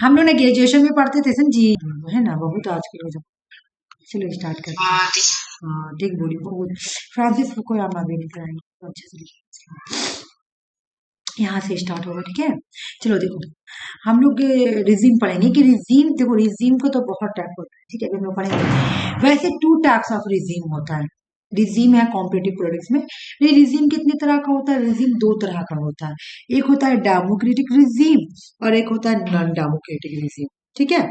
हम लोग ना ग्रेजुएशन में पढ़ते थे जी, है ना, बहुत आजकल हो जाता। चलो स्टार्ट करते हैं। हाँ ठीक बोली, बहुत फ्रांसिस फुकुयामा भी लिख रहा है तो अच्छे से लिख, यहाँ से स्टार्ट होगा, ठीक है। चलो देखो, हम लोग रिजीम पढ़ेंगे कि रिजीम, देखो रिजीम को तो बहुत टाइप होता है, ठीक है, अभी हम लोग पढ़ेंगे। वैसे 2 टाइप्स ऑफ रिजीम होता है। रिजीम है कॉम्पिटिटिव पॉलिटिक्स में। ये रिजीम कितने तरह का होता है? रिजीम 2 तरह का होता है। एक होता है डेमोक्रेटिक रिजीम और एक होता है नॉन डेमोक्रेटिक रिजीम, ठीक है।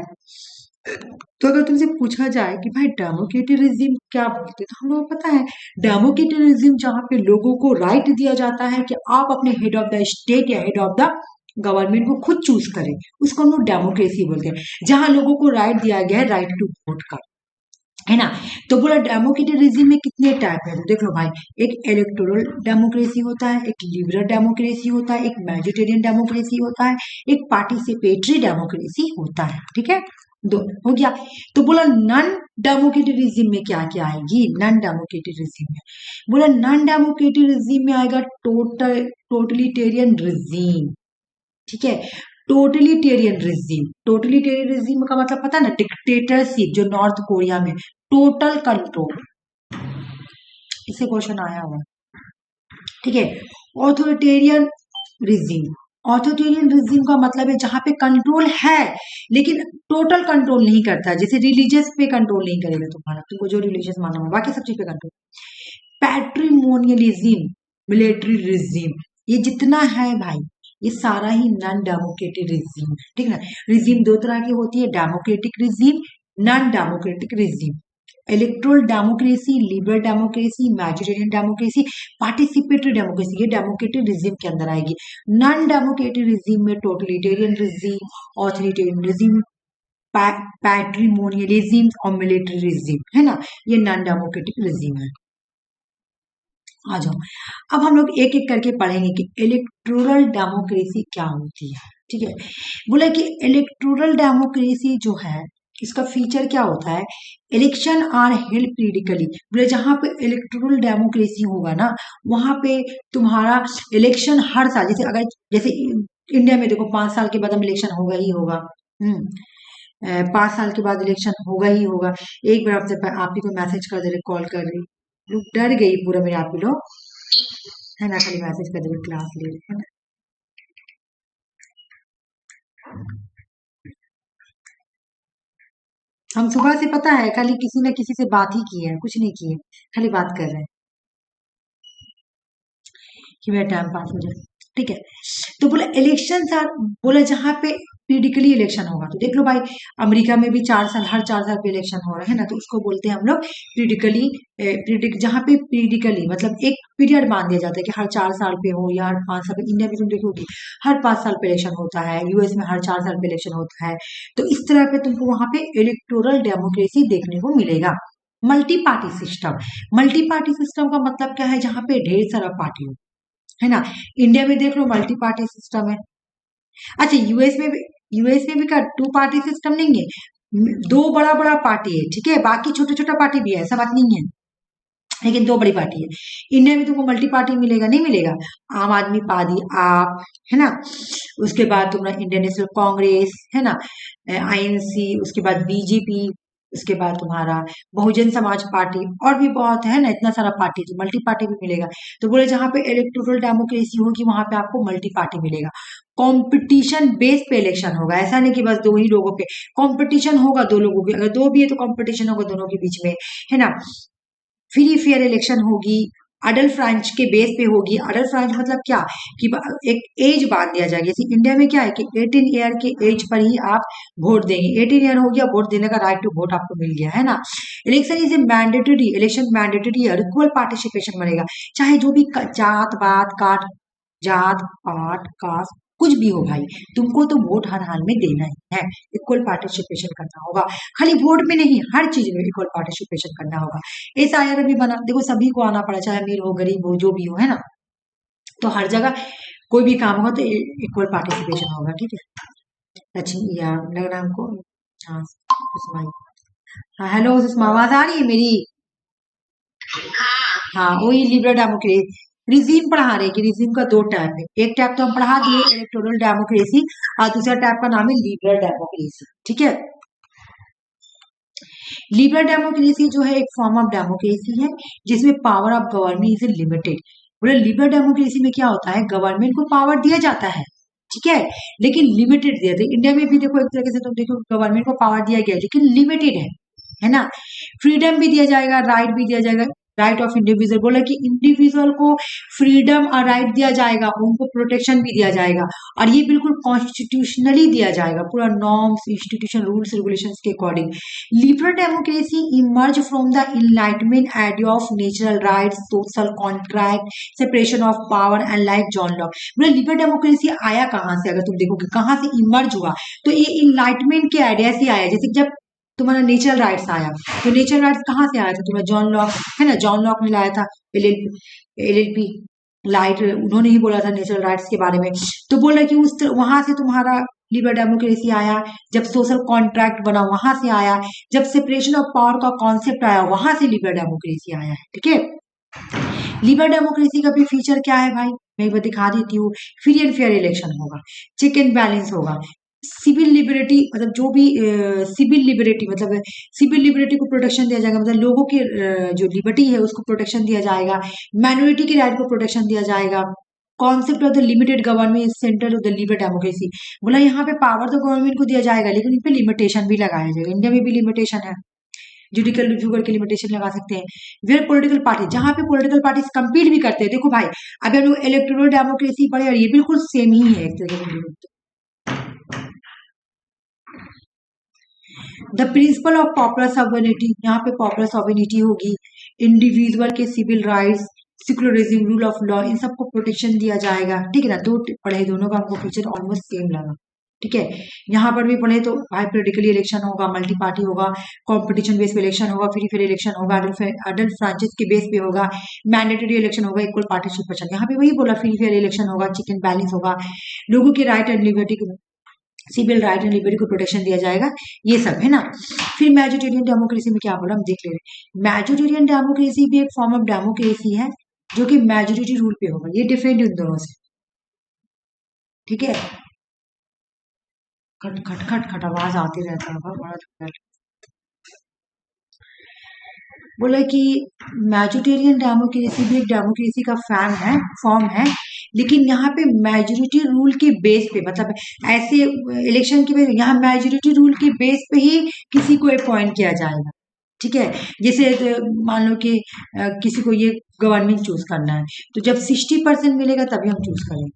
तो अगर तुमसे पूछा जाए कि भाई डेमोक्रेटिक रिजीम क्या बोलते हैं, तो हम लोगों को पता है डेमोक्रेटिक रिजीम जहाँ पे लोगों को राइट दिया जाता है कि आप अपने हेड ऑफ द स्टेट या हेड ऑफ द गवर्नमेंट को खुद चूज करें, उसको हम लोग डेमोक्रेसी बोलते हैं। जहां लोगों को राइट दिया गया है, राइट टू वोट का, है ना। तो बोला डेमोक्रेटिक रिजीम में कितने टाइप है, तो देख लो भाई, एक इलेक्टोरल डेमोक्रेसी होता है, एक लिबरल डेमोक्रेसी होता है, एक मैजोरिटेरियन डेमोक्रेसी होता है, एक पार्टिसिपेटरी डेमोक्रेसी होता है, ठीक है। दो हो गया। तो बोला नॉन डेमोक्रेटिक रिजीम में क्या क्या आएगी? नॉन डेमोक्रेटिक रिजीम में बोला, नॉन डेमोक्रेटिक रिजीम में आएगा टोटलिटेरियन रिजीम, ठीक है। टोटलिटेरियन रिजीम, टोटलिटेरियन रिजीम का मतलब पता है ना, डिक्टेटरशिप, जो नॉर्थ कोरिया में टोटल कंट्रोल, इससे क्वेश्चन आया हुआ, ठीक है। ऑथोरिटेरियन रिजीम, ऑथोरिटेरियन रिजीम का मतलब है जहां पे कंट्रोल है लेकिन टोटल कंट्रोल नहीं करता, जैसे रिलीजियस पे कंट्रोल नहीं करेगा तुम्हारा, तुमको जो रिलीजियस मानना हो, बाकी सब चीज पे कंट्रोल। पैट्रिमोनियलिज्म, मिलिट्री रिजीम, ये जितना है भाई, ये सारा ही नॉन डेमोक्रेटिक रिजीम है, ठीक है ना। रिजीम 2 तरह की होती है, democratic regime, non democratic regime. Electoral democracy, liberal democracy, majoritarian democracy, participatory democracy, ये डेमोक्रेटिक रिजीम के अंदर आएगी। नॉन डेमोक्रेटिक रिजीम में totalitarian regime, authoritarian regime, patrimonialism और मिलिट्री रिजीम, है ना, ये नॉन डेमोक्रेटिक रिजीम है। आ जाओ, अब हम लोग एक एक करके पढ़ेंगे कि इलेक्टोरल डेमोक्रेसी क्या होती है, ठीक है। बोला कि इलेक्टोरल डेमोक्रेसी जो है, इसका फीचर क्या होता है? इलेक्शन आर हेल्ड पीरियडिकली, बोले जहां पे इलेक्टोरल डेमोक्रेसी होगा ना, वहां पे तुम्हारा इलेक्शन हर साल, जैसे अगर जैसे इंडिया में देखो 5 साल के बाद हम इलेक्शन होगा ही होगा, 5 साल के बाद इलेक्शन होगा ही होगा। एक बार आपसे आप ही को मैसेज कर दे रहे, कॉल कर रही, लोग डर गई पूरा मेरे, आप ही लोग, है ना, खाली मैसेज कर दे क्लास ले, है ना। हम सुबह से पता है खाली किसी न किसी से बात ही की है, कुछ नहीं की है, खाली बात कर रहे हैं कि मेरा टाइम पास हो जाए, ठीक है। तो बोला इलेक्शन आर, बोला जहां पे पीरियडिकली इलेक्शन होगा, तो देख लो भाई, अमेरिका में भी 4 साल, हर 4 साल पे इलेक्शन हो रहा है ना, तो उसको बोलते हैं हम लोग पीरियडिकली, पीरियडिक, जहाँ पे पीरियडिकली मतलब एक पीरियड मान दिया जाता है कि हर 4 साल पे हो या हर 5 साल पे। इंडिया में तुम देखोगी हर 5 साल पे इलेक्शन होता है, यूएस में हर 4 साल पे इलेक्शन होता है। तो इस तरह पे तुमको वहां पे इलेक्टोरल डेमोक्रेसी देखने को मिलेगा। Multi party system, multi party system का मतलब क्या है? जहां पे ढेर सारा पार्टी हो, है ना। इंडिया में देख लो मल्टी पार्टी सिस्टम है। अच्छा, यूएस में भी का 2 पार्टी सिस्टम नहीं है, 2 बड़ा बड़ा पार्टी है, ठीक है, बाकी छोटा छोटा पार्टी भी है, ऐसा बात नहीं है, लेकिन 2 बड़ी पार्टी है। इंडिया में तुमको मल्टी पार्टी मिलेगा, नहीं मिलेगा। आम आदमी पार्टी, आप, है ना, उसके बाद तुम्हारा इंडियन नेशनल कांग्रेस, है ना, आईएनसी, उसके बाद बीजेपी, उसके बाद तुम्हारा बहुजन समाज पार्टी, और भी बहुत है ना, इतना सारा पार्टी, तो मल्टी पार्टी भी मिलेगा। तो बोले जहां पे इलेक्टोरल डेमोक्रेसी होगी वहां पे आपको मल्टी पार्टी मिलेगा। कंपटीशन बेस पे इलेक्शन होगा, ऐसा नहीं कि बस 2 ही लोगों पे कंपटीशन होगा, 2 लोगों के, अगर 2 भी है तो कंपटीशन होगा दोनों के बीच में, है ना। फ्री फेयर इलेक्शन होगी, अडल्ट फ्रांच के बेस पे होगी। अडल्ट फ्रांच मतलब क्या कि एक एज बांध दिया जाएगा, जैसे इंडिया में क्या है कि 18 ईयर के एज पर ही आप वोट देंगे, 18 ईयर हो गया, वोट देने का राइट टू वोट आपको मिल गया, है ना। Election is a mandatory, election mandatory है, इक्वल पार्टिसिपेशन बनेगा, चाहे जो भी जात पात कास्ट कुछ भी हो भाई, तुमको तो वोट हर हाल में देना ही है, इक्वल पार्टिसिपेशन करना होगा। खाली वोट में नहीं, हर चीज में इक्वल पार्टिसिपेशन करना होगा। एसआईआर भी बना, देखो सभी को आना पड़ा, चाहे अमीर हो गरीब हो जो भी हो, है ना। तो हर जगह कोई भी काम होगा तो इक्वल पार्टिसिपेशन होगा, ठीक है। लक्ष्मी या लग रहा है हमको, हाँ सुषमा, हाँ हेलो सुषमा, आवाज आ रही है मेरी? हाँ वही लिबरल डेमोक्रेसी, रिजीम पढ़ा रहे कि रिजीम का 2 टाइप है। एक टाइप तो हम पढ़ा दिए इलेक्टोरल डेमोक्रेसी, और दूसरा टाइप का नाम है लिबरल डेमोक्रेसी। ठीक है, लिबरल डेमोक्रेसी जो है एक फॉर्म ऑफ डेमोक्रेसी है जिसमें power of government is limited. बोले लिबरल डेमोक्रेसी में क्या होता है, गवर्नमेंट को पावर दिया जाता है, ठीक है, लेकिन लिमिटेड दिया जाता है। इंडिया में भी देखो एक तरीके से तुम देखो गवर्नमेंट को पावर दिया गया है लेकिन लिमिटेड है ना। फ्रीडम भी दिया जाएगा, राइट भी दिया जाएगा, राइट ऑफ इंडिविजुअल, बोला कि इंडिविजुअल को फ्रीडम और राइट दिया जाएगा, उनको प्रोटेक्शन भी दिया जाएगा, और ये बिल्कुल कॉन्स्टिट्यूशनली दिया जाएगा, पूरा नॉर्म्स, इंस्टीट्यूशन, रूल्स, रेगुलेशंस के according. Liberal democracy emerge from the enlightenment idea of natural rights, social contract, separation of power and like John Locke. मतलब लिबरल डेमोक्रेसी आया कहाँ से, अगर तुम देखोगे कहाँ से इमर्ज हुआ, तो ये इनलाइटमेंट के आइडिया से आया। जैसे जब तुम्हारा नेचुरल राइट्स आया, तो नेचुरल राइट्स कहाँ से आया था, तुम्हारा जॉन लॉक है ना, जॉन लॉक ने लाया था, एलएलपी लाइट, उन्होंने ही बोला था नेचुरल राइट्स के बारे में। तो बोला कि उस वहां से तुम्हारा लिबरल डेमोक्रेसी आया, जब सोशल कॉन्ट्रैक्ट बना वहां से आया, जब सेपरेशन ऑफ पावर का कॉन्सेप्ट आया वहां से लिबरल डेमोक्रेसी आया है। ठीक है, लिबरल डेमोक्रेसी का भी फीचर क्या है भाई, मैं एक बार दिखा देती हूँ। फ्री एंड फेयर इलेक्शन होगा, चेक एंड बैलेंस होगा, सिविल लिबर्टी, मतलब जो भी सिविल लिबर्टी, मतलब सिविल लिबर्टी को प्रोटेक्शन दिया जाएगा, मतलब लोगों के जो लिबर्टी है उसको प्रोटेक्शन दिया जाएगा, माइनॉरिटी के राइट को प्रोटेक्शन दिया जाएगा। Concept of the limited government is centre of the liberal democracy. बोला यहाँ पे पावर तो गवर्नमेंट को दिया जाएगा लेकिन इन पे लिमिटेशन भी लगाया जाएगा। इंडिया में भी लिमिटेशन है, जुडिकल रिव्यू करके लिमिटेशन लगा सकते हैं। वेयर पॉलिटिकल पार्टी, जहां पे पॉलिटिकल पार्टीज कंपीट भी करते हैं। देखो भाई अभी हम लोग इलेक्टोरल डेमोक्रेसी पढ़े और ये बिल्कुल सेम ही है एक तरीके से। The principle of popular sovereignty, यहाँ पे पॉपुलर सॉवरेनिटी होगी, इंडिविजुअल के civil rights, secularism, rule of law, इन सबको प्रोटेक्शन दिया जाएगा। ठीक है ना, दो पढ़े, दोनों का हमको फीचर ऑलमोस्ट सेम लगा। ठीक है, यहाँ पर भी पढ़े तो हाइपोथेटिकली इलेक्शन होगा, मल्टी पार्टी होगा, कंपटीशन बेस पे इलेक्शन होगा, फ्री फेयर इलेक्शन होगा, अडल्ट फ्रांचाइज के बेस पे होगा, मैंडेटरी इलेक्शन होगा, इक्वल पार्टिसिपेशन। यहाँ पे वही बोला फ्री फेयर इलेक्शन होगा, चिकन बैलेंस होगा, लोगों के राइट एंड लिबर्टी को, सिविल राइट एंड लिबर्टी को प्रोटेक्शन दिया जाएगा, ये सब है ना। फिर मैजोरिटेरियन डेमोक्रेसी में क्या बोला हम देख ले रहे। मैजोरिटेरियन डेमोक्रेसी भी एक फॉर्म ऑफ डेमोक्रेसी है जो कि मेजोरिटी रूल पे होगा, ये डिफरेंट इन दोनों से। ठीक है, खट खट खट खट आवाज आती रहता है। बोला कि मैजोरिटेरियन डेमोक्रेसी भी एक डेमोक्रेसी का फॉर्म है, लेकिन यहाँ पे मेजोरिटी रूल के बेस पे, मतलब ऐसे इलेक्शन के बेस, यहाँ मेजोरिटी रूल के बेस पे ही किसी को अपॉइंट किया जाएगा। ठीक है, जैसे मान लो कि किसी को ये गवर्नमेंट चूज करना है, तो जब 60% मिलेगा तभी हम चूज करेंगे।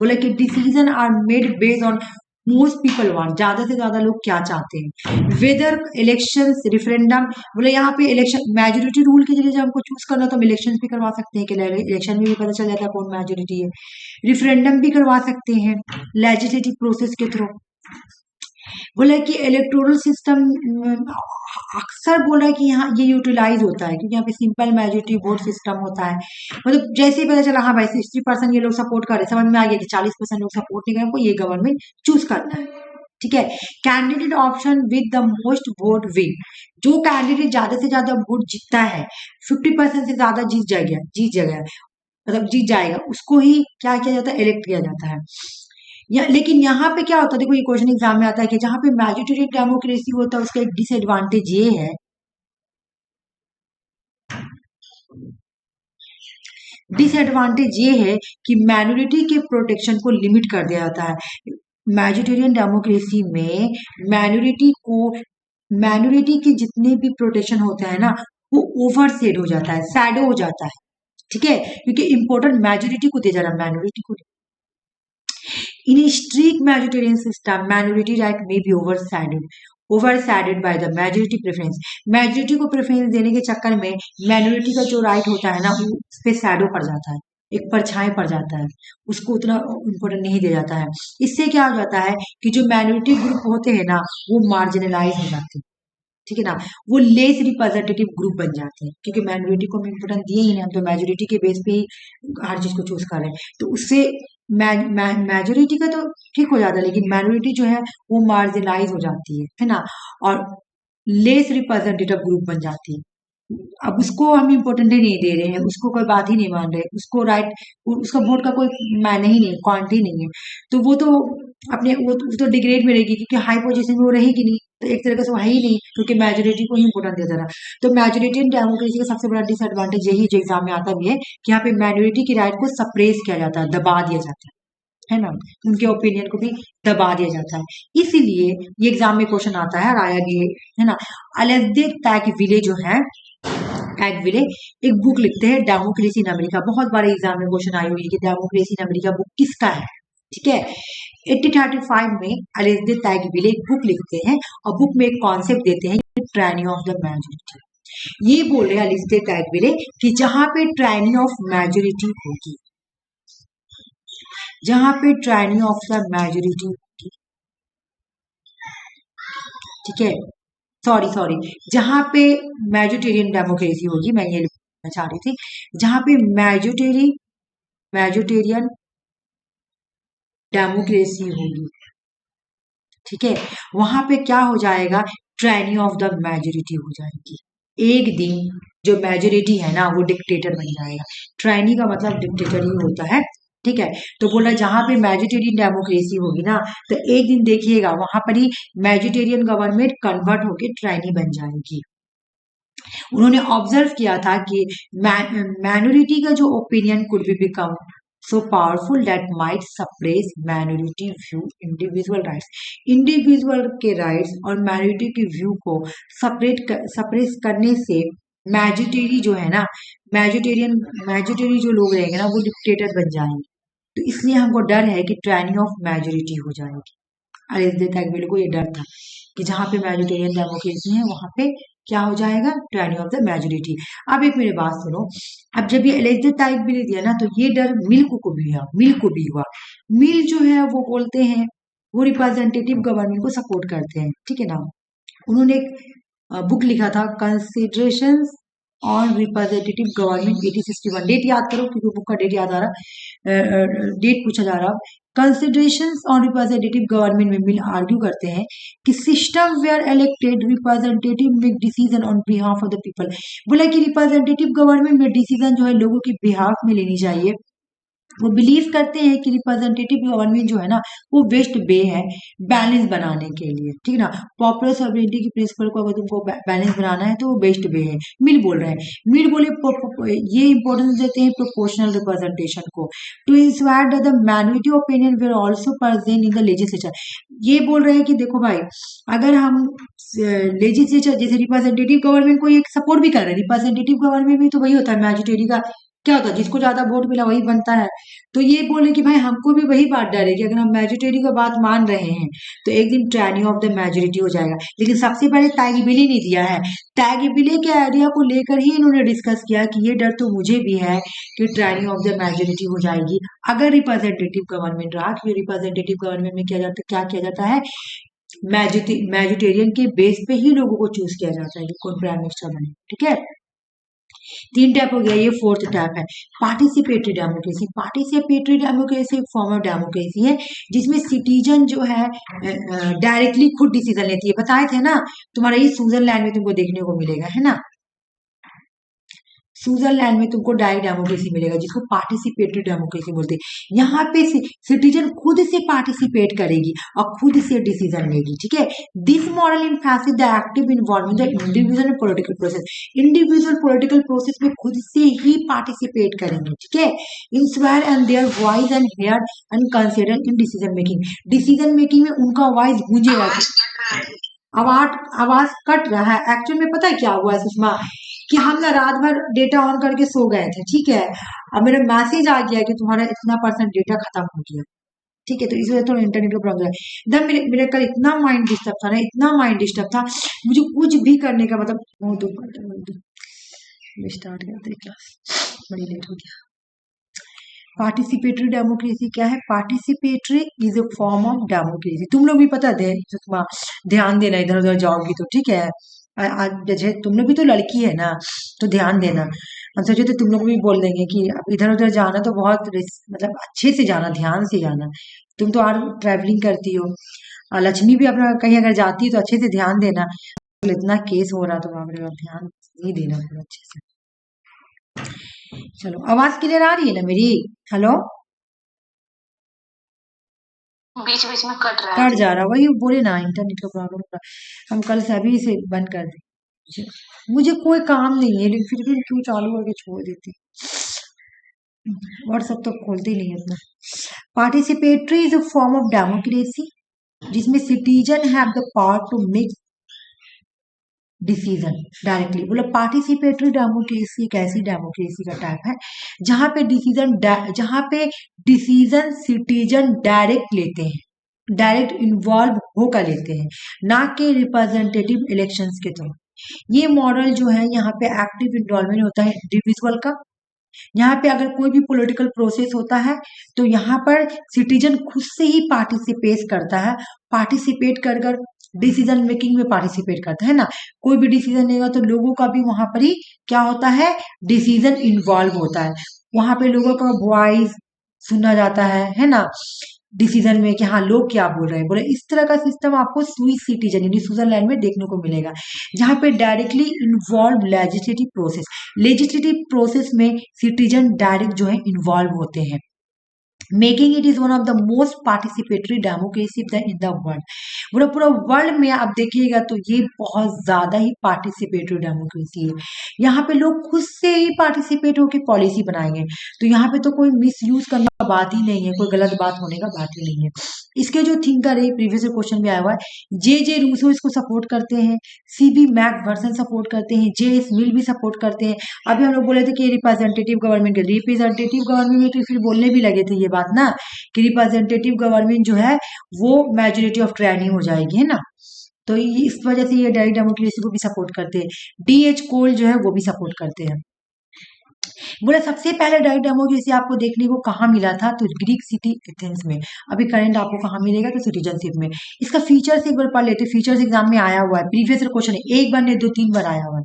बोला कि decision are made based on most people want, ज्यादा से ज्यादा लोग क्या चाहते हैं, वेदर इलेक्शन, रिफरेंडम। बोले यहाँ पे इलेक्शन मेजोरिटी रूल के जरिए जब हमको चूज करना तो हम इलेक्शन भी करवा सकते हैं, कि इलेक्शन में भी पता चल जाता है कौन मेजोरिटी है, रिफरेंडम भी करवा सकते हैं लेजिस्लेटिव प्रोसेस के थ्रू। बोला कि इलेक्टोरल सिस्टम अक्सर बोल रहा है कि यहाँ ये यूटिलाइज होता है क्योंकि यहाँ पे सिंपल मेजोरिटी वोट सिस्टम होता है। मतलब जैसे ही पता चला हाँ भाई 60% ये लोग सपोर्ट कर रहे, समझ में आ गया कि 40% लोग सपोर्ट नहीं करें, हमको ये गवर्नमेंट चूज करना है। ठीक है, candidate option with the most vote win, जो कैंडिडेट ज्यादा से ज्यादा वोट जीतता है, 50% से ज्यादा जीत जाएगा, मतलब जीत जाएगा, उसको ही क्या किया जाता है, इलेक्ट किया जाता है। लेकिन यहाँ पे क्या होता है, देखो ये क्वेश्चन एग्जाम में आता है कि जहां पे मैजोरिटेरियन डेमोक्रेसी होता है उसका एक डिसएडवांटेज ये है, डिसएडवांटेज ये है कि माइनॉरिटी के प्रोटेक्शन को लिमिट कर दिया जाता है। मैजोरिटेरियन डेमोक्रेसी में माइनॉरिटी के जितने भी प्रोटेक्शन होता है ना वो ओवरसेड हो जाता है, सैडो हो जाता है। ठीक है, क्योंकि इंपॉर्टेंट मेजोरिटी को दिया जा रहा है, माइनॉरिटी को। In a strict majoritarian system, minority right may be overshadowed by the majority preference. Majority को प्रेफरेंस देने के चक्कर में minority का जो राइट होता है ना वो उस पे शैडो पड़ जाता है, एक परछाई पड़ जाता है, उसको उतना इम्पोर्टेंट नहीं दिया जाता है। इससे क्या हो जाता है कि जो माइनॉरिटी ग्रुप होते हैं ना वो मार्जिनलाइज हो जाते हैं। ठीक है ना, वो लेस रिप्रेजेंटेटिव ग्रुप बन जाते हैं क्योंकि माइनॉरिटी को हम इम्पोर्टेंस दिए ही नहीं, हम तो मेजोरिटी के बेस पे ही हर चीज को चूज कर रहे हैं। तो उससे मेजोरिटी का तो ठीक हो जाता है लेकिन माइनॉरिटी जो है वो मार्जिनलाइज हो जाती है ना, और लेस रिप्रेजेंटेटिव ग्रुप बन जाती है। अब उसको हम इम्पोर्टेंट ही नहीं दे रहे हैं, उसको कोई बात ही नहीं मान रहे, उसको राइट, उसका वोट का कोई मायने ही नहीं, क्वांटिटी नहीं है, तो वो तो अपने वो तो डिग्रेड में रहेगी, क्योंकि हाई पोजीशन में वो रहेगी नहीं, तो एक तरह से वो है ही नहीं, क्योंकि मेजोरिटी को ही इम्पोर्टेंट देता रहा। तो मेजोरिटी डेमोक्रेसी का सबसे बड़ा डिसएडवांटेज यही जो एग्जाम में आता भी है कि यहाँ पे मेजोरिटी की राइट को सप्रेस किया जाता है, दबा दिया जाता है ना, उनके ओपिनियन को भी दबा दिया जाता है। इसीलिए ये एग्जाम में क्वेश्चन आता है और आया भी है ना। अलेक्जेंडर टैगविले जो है, टैगविले एक बुक लिखते हैं डेमोक्रेसी इन अमेरिका, बहुत बार एग्जाम में क्वेश्चन आई हुई कि डेमोक्रेसी इन अमेरिका बुक किसका है, ठीक है। 1835 में अलेक्जेंडर टैगविले एक बुक लिखते हैं और बुक में एक कॉन्सेप्ट देते हैं, ट्रायनी ऑफ द मेजोरिटी। ये बोल रहे हैं अलेक्जेंडर टैगविले कि जहां पे ट्रायनी ऑफ मेजोरिटी होगी, जहां पे ट्रायनी ऑफ द मेजोरिटी होगी, ठीक है, सॉरी जहां पे मेजोरिटेरियन डेमोक्रेसी होगी, मैं ये लिखना चाह रही थी, जहां पे मेजोरिटेरियन डेमोक्रेसी होगी, ठीक है, वहां पे क्या हो जाएगा, ट्रायनी ऑफ द मेजोरिटी हो जाएगी। एक दिन जो मेजोरिटी है ना वो डिक्टेटर बन जाएगा, ट्रायनी का मतलब डिक्टेटर ही होता है, ठीक है। तो बोला जहां पे मेजोरिटेरियन डेमोक्रेसी होगी ना, तो एक दिन देखिएगा वहां पर ही मेजोरिटेरियन गवर्नमेंट कन्वर्ट होके ट्रायनी बन जाएगी। उन्होंने ऑब्जर्व किया था कि माइनॉरिटी का जो opinion could be become so powerful that might suppress minority view individual rights, individual के राइट्स और माइनॉरिटी के व्यू को सप्रेस करने से मेजोरिटी जो है ना, मेजोरिटी जो लोग रहेंगे ना वो डिक्टेटर बन जाएंगे। तो इसलिए हमको डर है कि ट्रायनी ऑफ मेजोरिटी हो जाएगी। अलेक्जेंडर टैगविले को ये डर था कि जहां पे मेजोरिटेरियन डेमोक्रेसी है वहां पे क्या हो जाएगा, ट्रायनी ऑफ द मेजोरिटी। अब एक मेरी बात सुनो, अब जब ये अलेक्जेंडर टैगविले दिया ना तो ये डर मिल को भी हुआ। मिल जो है वो बोलते हैं वो रिप्रेजेंटेटिव गवर्नमेंट को सपोर्ट करते हैं, ठीक है ना। उन्होंने एक बुक लिखा था कंसिडरेशंस ऑन रिप्रेजेंटेटिव गवर्नमेंट 1861, डेट याद करो क्योंकि बुक का डेट याद आ रहा, डेट पूछा जा रहा। कंसिडरेशंस ऑन रिप्रेजेंटेटिव गवर्नमेंट में मिल आर्ग्यू करते हैं कि system where elected representative make decision on behalf of the people, बोला कि रिप्रेजेंटेटिव गवर्नमेंट में डिसीजन जो है लोगों के बिहाफ में लेनी चाहिए। वो बिलीव करते हैं कि रिप्रेजेंटेटिव गवर्नमेंट जो है ना वो बेस्ट वे है बैलेंस बनाने के लिए, ठीक है ना। पॉपुलर सॉवरेनिटी की प्रिंसिपल को अगर तुमको बैलेंस बनाना है तो वो बेस्ट वे है। मिल बोल रहे हैं, मिल बोले ये इंपॉर्टेंस देते हैं प्रोपोर्शनल रिप्रेजेंटेशन को, to ensure that the minority opinion will also present in the legislature. ये बोल रहे हैं कि देखो भाई, अगर हम लेजिस्लेचर जैसे रिप्रेजेंटेटिव गवर्नमेंट को ये सपोर्ट भी कर रहे हैं, रिप्रेजेंटेटिव गवर्नमेंट में तो वही होता है, मेजोरिटी का क्या होता है, जिसको ज्यादा वोट मिला वही बनता है। तो ये बोले कि भाई हमको भी वही बात डर है कि अगर हम मेजोरिटी का बात मान रहे हैं तो एक दिन ट्रायनी ऑफ द मेजोरिटी हो जाएगा। लेकिन सबसे पहले टैगविले ने दिया है, टैगविले के आइडिया को लेकर ही इन्होंने डिस्कस किया कि ये डर तो मुझे भी है कि ट्रायनी ऑफ द मेजोरिटी हो जाएगी अगर रिप्रेजेंटेटिव गवर्नमेंट रहा। क्योंकि रिप्रेजेंटेटिव गवर्नमेंट में क्या किया जाता है, मेजोरिटेरियन के बेस पे ही लोगों को चूज किया जाता है कि कौन प्राइम मिनिस्टर बने, ठीक है। 3 टाइप हो गया, ये 4th टाइप है पार्टिसिपेटरी डेमोक्रेसी। पार्टिसिपेटरी डेमोक्रेसी एक फॉर्म ऑफ डेमोक्रेसी है जिसमें सिटीजन जो है डायरेक्टली खुद डिसीजन लेती है। बताए थे ना, तुम्हारा ये स्विट्जरलैंड में तुमको देखने को मिलेगा, है ना। स्विट्जरलैंड में तुमको डायरेक्ट डेमोक्रेसी मिलेगा जिसको पार्टिसिपेटरी डेमोक्रेसी बोलते हैं। यहाँ पे सिटीजन खुद से पार्टिसिपेट करेगी और खुद से डिसीजन लेगी, ठीक है। This model emphasis the active involvement the individual political process. Individual political process में खुद से ही पार्टिसिपेट करेंगे, ठीक है। Inspire and their voice and hear and consider in decision making. Decision making में उनका वॉइस गूंजेगा। आवाज कट रहा है, एक्चुअल में पता है क्या हुआ है सुषमा, कि हम ना रात भर डेटा ऑन करके सो गए थे, ठीक है। अब मेरा मैसेज आ गया कि तुम्हारा इतना % डेटा खत्म हो गया, ठीक है। तो इस वजह से थोड़ा इंटरनेट का प्रॉब्लम है एकदम। मेरे कल इतना माइंड डिस्टर्ब था ना, इतना माइंड डिस्टर्ब था, मुझे कुछ भी करने का मतलब स्टार्ट करते क्लास, बड़ी लेट हो गया। पार्टिसिपेटरी डेमोक्रेसी क्या है, participatory is a form of democracy. तुम लोग भी पता दे, ध्यान देना इधर उधर जाओगी तो, ठीक है। आज जैसे तुम लोग भी तो लड़की है ना तो ध्यान देना। हम सोचे तो तुम लोग भी बोल देंगे कि इधर उधर जाना तो बहुत मतलब अच्छे से जाना, ध्यान से जाना। तुम तो और ट्रैवलिंग करती हो, लक्ष्मी भी अपना कहीं अगर जाती है तो अच्छे से ध्यान देना। इतना केस हो रहा तो बाप रे बाप ध्यान नहीं देना पूरा अच्छे से। चलो आवाज क्लियर आ रही है ना मेरी? हेलो, बीच बीच में कट जा रहा, वही बोले ना इंटरनेट का प्रॉब्लम हो रहा। हम कल से अभी से बंद कर दें। मुझे कोई काम नहीं है लेकिन फिर भी क्यों चालू करके छोड़ देती। व्हाट्सएप तो खोलते ही नहीं है इतना। Participatory is a form of democracy जिसमें citizen have the power to make decision directly. बोला पार्टिसिपेटरी डेमोक्रेसी एक ऐसी डेमोक्रेसी का टाइप है जहां पे डिसीजन सिटीजन डायरेक्ट लेते हैं, डायरेक्ट इन्वॉल्व होकर लेते हैं, ना कि रिप्रेजेंटेटिव इलेक्शंस के थ्रू। ये मॉडल जो है यहाँ पे एक्टिव इन्वॉल्वमेंट होता है इंडिविजुअल का। यहाँ पे अगर कोई भी पॉलिटिकल प्रोसेस होता है तो यहाँ पर सिटीजन खुद से ही पार्टिसिपेट करता है, पार्टिसिपेट कर कर डिसीजन मेकिंग में पार्टिसिपेट करता है ना। कोई भी डिसीजन लेगा तो लोगों का भी वहां पर ही क्या होता है, डिसीजन इन्वॉल्व होता है। वहां पे लोगों का वॉइस सुना जाता है ना, डिसीजन में कि हाँ लोग क्या बोल रहे हैं। बोले इस तरह का सिस्टम आपको स्विस सिटीजन यानी स्विट्जरलैंड में देखने को मिलेगा, जहाँ पे डायरेक्टली इन्वॉल्व लेजिस्लेटिव प्रोसेस में सिटीजन डायरेक्ट जो है इन्वॉल्व होते हैं, making it is one of the most participatory democracy in the world. पूरा पूरा वर्ल्ड में आप देखिएगा तो ये बहुत ज्यादा ही पार्टिसिपेटरी डेमोक्रेसी है। यहाँ पे लोग खुद से ही पार्टिसिपेट होकर पॉलिसी बनाएंगे, तो यहाँ पे तो कोई मिस यूज करने का बात ही नहीं है, कोई गलत बात होने का बात ही नहीं है। इसके जो थिंकर है, प्रीवियस क्वेश्चन भी आया हुआ है, जे रूसो इसको सपोर्ट करते हैं, सीबी मैकफर्सन सपोर्ट करते हैं, जे एस मिल भी सपोर्ट करते हैं। अभी हम लोग बोले थे कि रिप्रेजेंटेटिव गवर्नमेंट में तो फिर बोलने भी लगे थे ये बात ना कि रिप्रेजेंटेटिव गवर्नमेंट जो है वो मेजोरिटी ऑफ ट्रेनिंग हो जाएगी, है ना। तो इस वजह से ये डायरेक्ट डेमोक्रेसी को भी सपोर्ट करते हैं। डीएच कोल जो है वो भी सपोर्ट करते हैं। बोला सबसे पहले डायरेक्ट डेमोक्रेसी आपको देखने को कहाँ मिला था, तो ग्रीक सिटी एथेंस में। अभी करंट आपको कहाँ मिलेगा, तो सिटीजनशिप में। इसका फीचर्स एक बार पढ़ लेते, फीचर्स एग्जाम में आया हुआ है, प्रीवियस क्वेश्चन है, एक बार नहीं 2-3 बार आया हुआ है।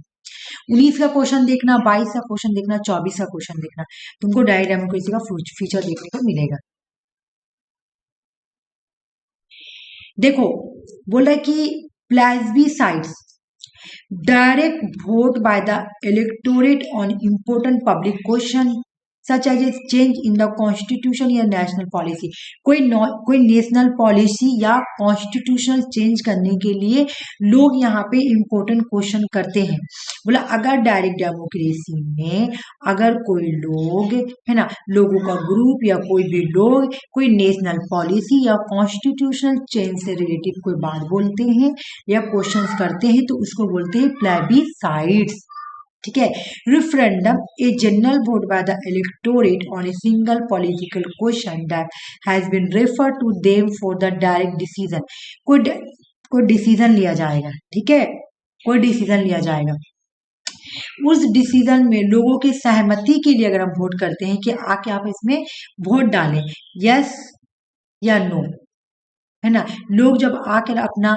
19 का क्वेश्चन देखना, 22 का क्वेश्चन देखना, 24 का क्वेश्चन देखना, तुमको डायरेक्ट डेमोक्रेसी का फीचर देखने को मिलेगा। देखो बोल रहा है कि प्लेबिसाइड्स direct vote by the electorate on important public question such as a change in the constitution या national policy। कोई नेशनल पॉलिसी या कॉन्स्टिट्यूशनल चेंज करने के लिए लोग यहाँ पे इम्पोर्टेंट क्वेश्चन करते हैं। बोला अगर डायरेक्ट डेमोक्रेसी में अगर कोई लोग है ना, लोगों का ग्रुप या कोई भी लोग कोई नेशनल पॉलिसी या कॉन्स्टिट्यूशनल चेंज से रिलेटेड कोई बात बोलते हैं या क्वेश्चंस करते हैं तो उसको बोलते हैं प्लेबिसाइड्स। ठीक है। Referendum a general vote by the electorate on a single political question that has been refer to them for the direct decision. कोई डिसीजन लिया जाएगा, ठीक है, कोई डिसीजन लिया जाएगा, उस डिसीजन में लोगों की सहमति के लिए अगर हम वोट करते हैं कि आके आप इसमें वोट डालें यस या नो, है ना। लोग जब आकर अपना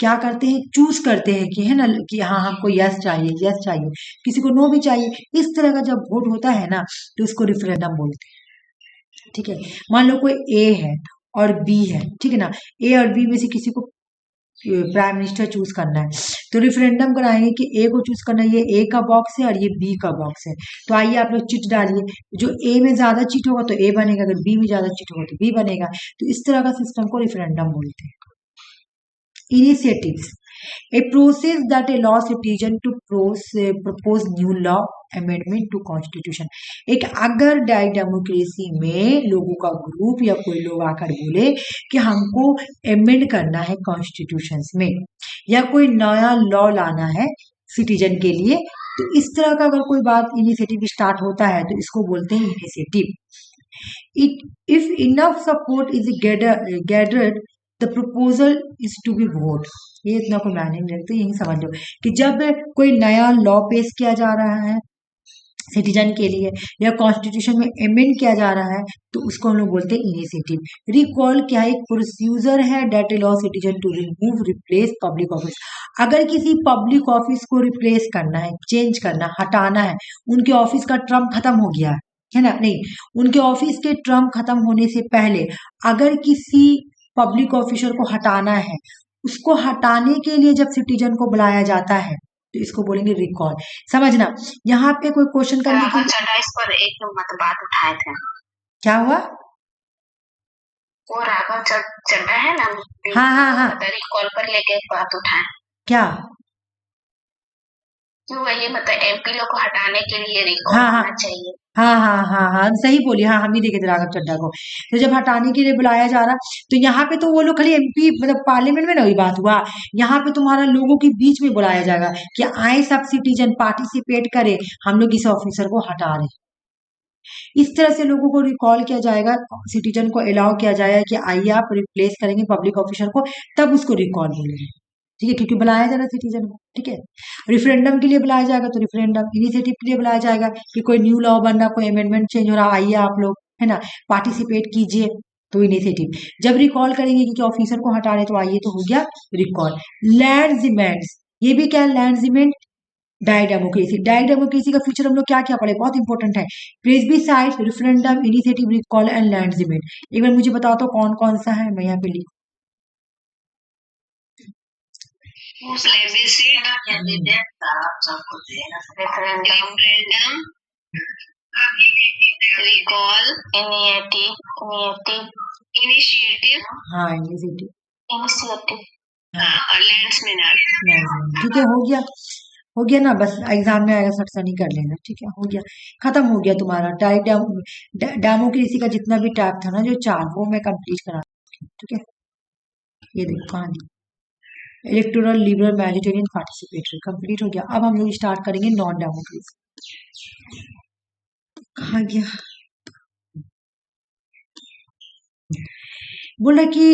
क्या करते हैं, चूज करते हैं कि है ना कि हाँ हमको यस चाहिए, किसी को नो भी चाहिए। इस तरह का जब वोट होता है ना तो इसको रिफरेंडम बोलते हैं। ठीक है। मान लो कोई ए है और बी है, ठीक है ना, ए और बी में से किसी को प्राइम मिनिस्टर चूज करना है तो रिफरेंडम कराएंगे कि ए को चूज करना है, ये ए का बॉक्स है और ये बी का बॉक्स है। तो आइए आप लोग चिट डालिए, जो ए में ज्यादा चिट होगा तो ए बनेगा, अगर बी में ज्यादा चिट होगा तो बी बनेगा। तो इस तरह का सिस्टम को रिफरेंडम बोलते हैं। Initiatives, a process that allows citizen to propose new law amendment to constitution। एक अगर डायरेक्ट डेमोक्रेसी में लोगों का ग्रुप या कोई लोग आकर बोले कि हमको अमेंड करना है कॉन्स्टिट्यूशन में या कोई नया लॉ लाना है सिटीजन के लिए, तो इस तरह का अगर कोई बात इनिशिएटिव स्टार्ट होता है तो इसको बोलते हैं initiative. If enough support is gathered the proposal is to be vote. ये इतना कोई मायने नहीं रखते, यही समझ लो कि जब कोई नया लॉ पेश किया जा रहा है सिटीजन के लिए या कॉन्स्टिट्यूशन में अमेंड किया जा रहा है तो उसको हम लोग बोलते हैं इनिशिएटिव। रिकॉल क्या है, एक प्रोसीजर है that allow citizen to remove replace public office. अगर किसी पब्लिक ऑफिस को रिप्लेस करना है, चेंज करना, हटाना है, उनके ऑफिस का टर्म खत्म हो गया है ना, नहीं, उनके ऑफिस के टर्म खत्म होने से पहले अगर किसी पब्लिक ऑफिसर को हटाना है, उसको हटाने के लिए जब सिटीजन को बुलाया जाता है तो इसको बोलेंगे रिकॉल। समझना, यहाँ पे कोई क्वेश्चन करने के राघव चड्ढा इस पर एक बात उठाए थे। क्या हुआ? वो राघव चड्ढा है ना, हाँ रिकॉल पर लेके एक बात उठाए। क्या? वही एमपी लोग को हटाने के लिए रिकॉल होना चाहिए। हाँ सही बोली। हाँ, हम ही देखे थे राघव चड्ढा को। तो जब हटाने के लिए बुलाया जा रहा, तो यहाँ पे तो वो लोग खाली एमपी मतलब पार्लियामेंट में ना वही बात हुआ, यहाँ पे तुम्हारा लोगों के बीच में बुलाया जाएगा कि आए सब सिटीजन पार्टिसिपेट करे, हम लोग इस ऑफिसर को हटा रहे। इस तरह से लोगों को रिकॉल किया जाएगा, सिटीजन को अलाउ किया जाएगा कि आइए आप रिप्लेस करेंगे पब्लिक ऑफिसर को, तब उसको रिकॉल बोलेंगे। ठीक है, क्योंकि बुलाया जा रहा सिटीजन को। ठीक है, रेफरेंडम के लिए बुलाया जाएगा तो रेफरेंडम, इनिशिएटिव के लिए बुलाया जाएगा कि कोई न्यू लॉ बन रहा, कोई अमेंडमेंट चेंज हो रहा, आइए आप लोग, है ना, पार्टिसिपेट कीजिए, तो इनिशिएटिव। जब रिकॉल करेंगे क्योंकि ऑफिसर को हटा रहे, तो आइए तो हो गया रिकॉल। लैंडसमेंट्स, ये भी क्या है? Landsgemeinde direct democracy. Direct democracy का फीचर हम लोग क्या क्या पढ़े, बहुत इंपॉर्टेंट है। Plebiscite, referendum, initiative, recall and Landsgemeinde. एक बार मुझे बताओ तो कौन कौन सा है, मैं यहाँ पे लिखूं। रिकॉल, इनिशिएटिव, हाँ इनिशिएटिव, और लैंडसमेंट। ठीक है, हो गया ना, बस एग्जाम में आएगा सट नहीं कर लेना। ठीक है, हो गया, खत्म हो गया तुम्हारा टाइप डेमोक्रेसी का जितना भी टाइप था ना, जो 4, वो मैं कंप्लीट करा। ठीक है, ये देखो कहानी, इलेक्टोरल, लिबरल, मैजिटेरियन, पार्टिसिपेटरी कंप्लीट हो गया। अब हम लोग स्टार्ट करेंगे नॉन डेमोक्रेसी। कहा गया? बोला कि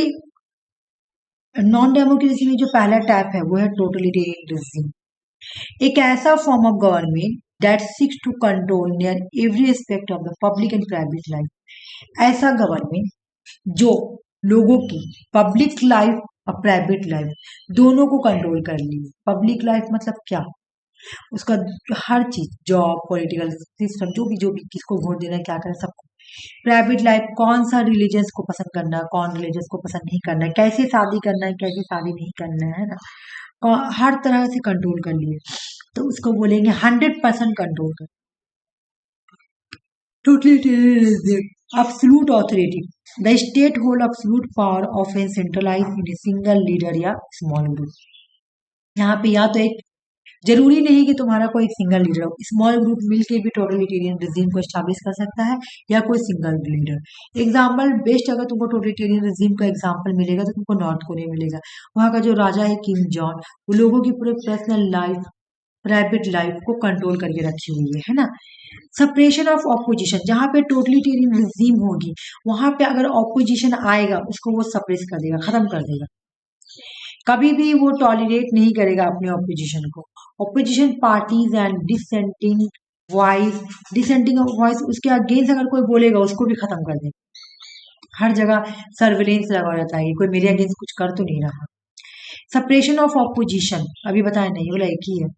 नॉन डेमोक्रेसी में जो पहला टाइप है वो है टोटलिटेरियन रिजिम। एक ऐसा form of government that seeks to control near every aspect of the public and private life. ऐसा गवर्नमेंट जो लोगों की पब्लिक लाइफ और प्राइवेट लाइफ दोनों को कंट्रोल कर ली। पब्लिक लाइफ मतलब क्या? उसका हर चीज, जॉब, पॉलिटिकल सिस्टम, जो भी किसको वोट देना है, क्या करना, सबको। प्राइवेट लाइफ, कौन सा रिलीजियंस को पसंद करना है, कौन रिलीजियंस को पसंद नहीं करना है, कैसे शादी करना है, कैसे शादी नहीं करना है ना, हर तरह से कंट्रोल कर लिए, तो उसको बोलेंगे 100% कंट्रोल कर। Totalitarianism, absolute authority. The state hold absolute power often centralized in a single leader या small group. यहाँ पे या तो एक, जरूरी नहीं कि तुम्हारा कोई सिंगल लीडर हो, स्मॉल ग्रुप मिलके भी टोटलिटेरियन रिजीम को एस्टैब्लिश कर सकता है, या कोई सिंगल लीडर। एग्जाम्पल बेस्ट अगर तुमको टोटलिटेरियन रिजीम का एग्जाम्पल मिलेगा तो तुमको नॉर्थ कोरिया मिलेगा। वहां का जो राजा है किम जॉन, वो लोगों की पूरे पर्सनल लाइफ, प्राइवेट लाइफ को कंट्रोल करके रखी हुई है ना। सपरेशन ऑफ ऑपोजिशन, जहां पे टोटलिटेरियन रिजीम होगी वहां पे अगर ऑपोजिशन आएगा उसको वो सप्रेस कर देगा, खत्म कर देगा, कभी भी वो टॉलरेट नहीं करेगा अपने ऑपोजिशन को। Opposition parties and dissenting voice, उसके अगेंस्ट अगर कोई बोलेगा उसको भी खत्म कर देगा। हर जगह सर्विलेंस लगा रहता है, कोई मेरे अगेंस्ट कुछ कर तो नहीं रहा। सपरेशन ऑफ ऑपोजिशन अभी बताया नहीं, बोला एक ही है।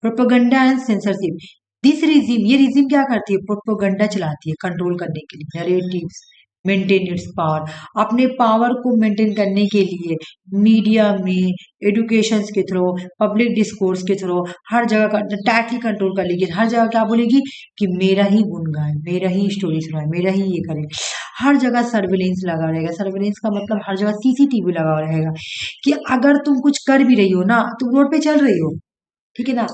Propaganda and censorship, this regime, ये रिजीम क्या करती है? प्रोपेगेंडा चलाती है कंट्रोल करने के लिए, नैरेटिव्स, मेंटेन इट्स पावर, अपने पावर को मेंटेन करने के लिए मीडिया में, एजुकेशन के थ्रू, पब्लिक डिस्कोर्स के थ्रू, हर जगह टाइटली कंट्रोल कर लेगी। हर जगह क्या बोलेगी कि मेरा ही गुण गाए, मेरा ही स्टोरी सुनाए, मेरा ही ये करे। हर जगह सर्विलेंस लगा रहेगा। सर्विलेंस का मतलब हर जगह सीसीटीवी लगा रहेगा कि अगर तुम कुछ कर भी रही हो ना, तुम रोड पे चल रही हो, ठीक है ना,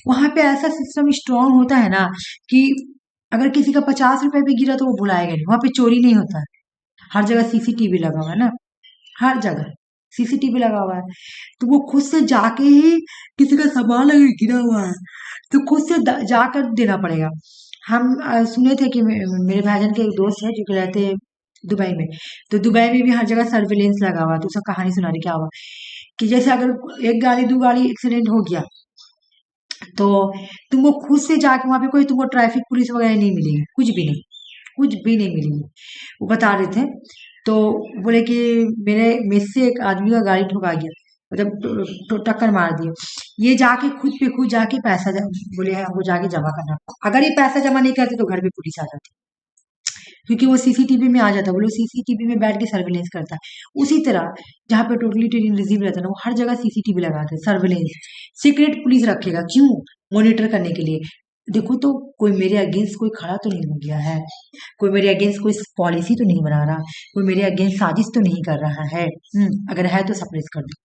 वहां पे ऐसा सिस्टम स्ट्रांग होता है ना कि अगर किसी का 50 रुपए भी गिरा तो वो भुलाएगा नहीं। वहां पे चोरी नहीं होता है, हर जगह सीसीटीवी लगा हुआ है ना, हर जगह सीसीटीवी लगा हुआ है। तो वो खुद से जाके ही, किसी का सामान अगर गिरा हुआ है तो खुद से जाकर देना पड़ेगा। हम सुने थे कि मेरे भाईजान के एक दोस्त है जो कि रहते हैं दुबई में, तो दुबई में भी हर जगह सर्विलेंस लगा हुआ है। तो उसका कहानी सुना रही, क्या हुआ कि जैसे अगर एक गाड़ी दो गाड़ी एक्सीडेंट हो गया तो तुमको खुद से जाके वहां पे कोई तुमको ट्रैफिक पुलिस वगैरह नहीं मिलेगी, कुछ भी नहीं, कुछ भी नहीं मिलेगी। वो बता रहे थे, तो बोले कि मेरे से एक आदमी का गाड़ी ठुका गया, मतलब टक्कर मार दिए, ये जाके खुद पे खुद जाके बोले हमको जाके जमा करना, अगर ये पैसा जमा नहीं करते तो घर पे पुलिस आ जाती। क्योंकि वो सीसीटीवी में आ जाता है, वो लोग सीसीटीवी में बैठ के सर्वेलेंस करता है। उसी तरह जहाँ पे टोटलिटेरियन रिजीम रहता है ना, वो हर जगह सीसीटीवी लगाते हैं, सर्वेलेंस, सीक्रेट पुलिस रखेगा, क्यों? मॉनिटर करने के लिए। देखो तो कोई मेरे अगेंस्ट कोई खड़ा तो नहीं हो गया है, कोई मेरे अगेंस्ट कोई पॉलिसी तो नहीं बना रहा, कोई मेरे अगेंस्ट साजिश तो नहीं कर रहा है। अगर है तो सप्रेस कर दो।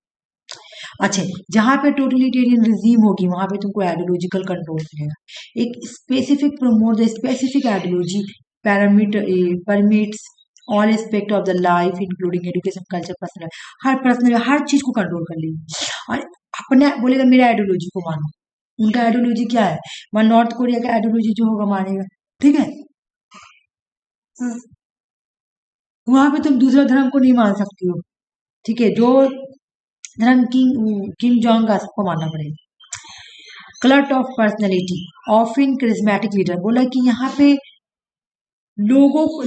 अच्छा, जहाँ पे टोटलिटेरियन रिजीम होगी वहां पे तुमको आइडियोलॉजिकल कंट्रोल मिलेगा। एक specific promote the specific ideology permits all aspect of the life including education, culture, personal, हर चीज को कंट्रोल कर लेगी। और अपने बोलेगा मेरे आइडियोलॉजी को मानो। उनका आइडियोलॉजी क्या है? वहां नॉर्थ कोरिया का आइडियोलॉजी जो होगा मानेगा, ठीक है। वहां पे तुम दूसरा धर्म को नहीं मान सकती हो, ठीक है। जो धर्म किम जोंग का सबको मानना पड़ेगा। Cult of personality of in charismatic leader, बोला कि यहाँ पे लोगों को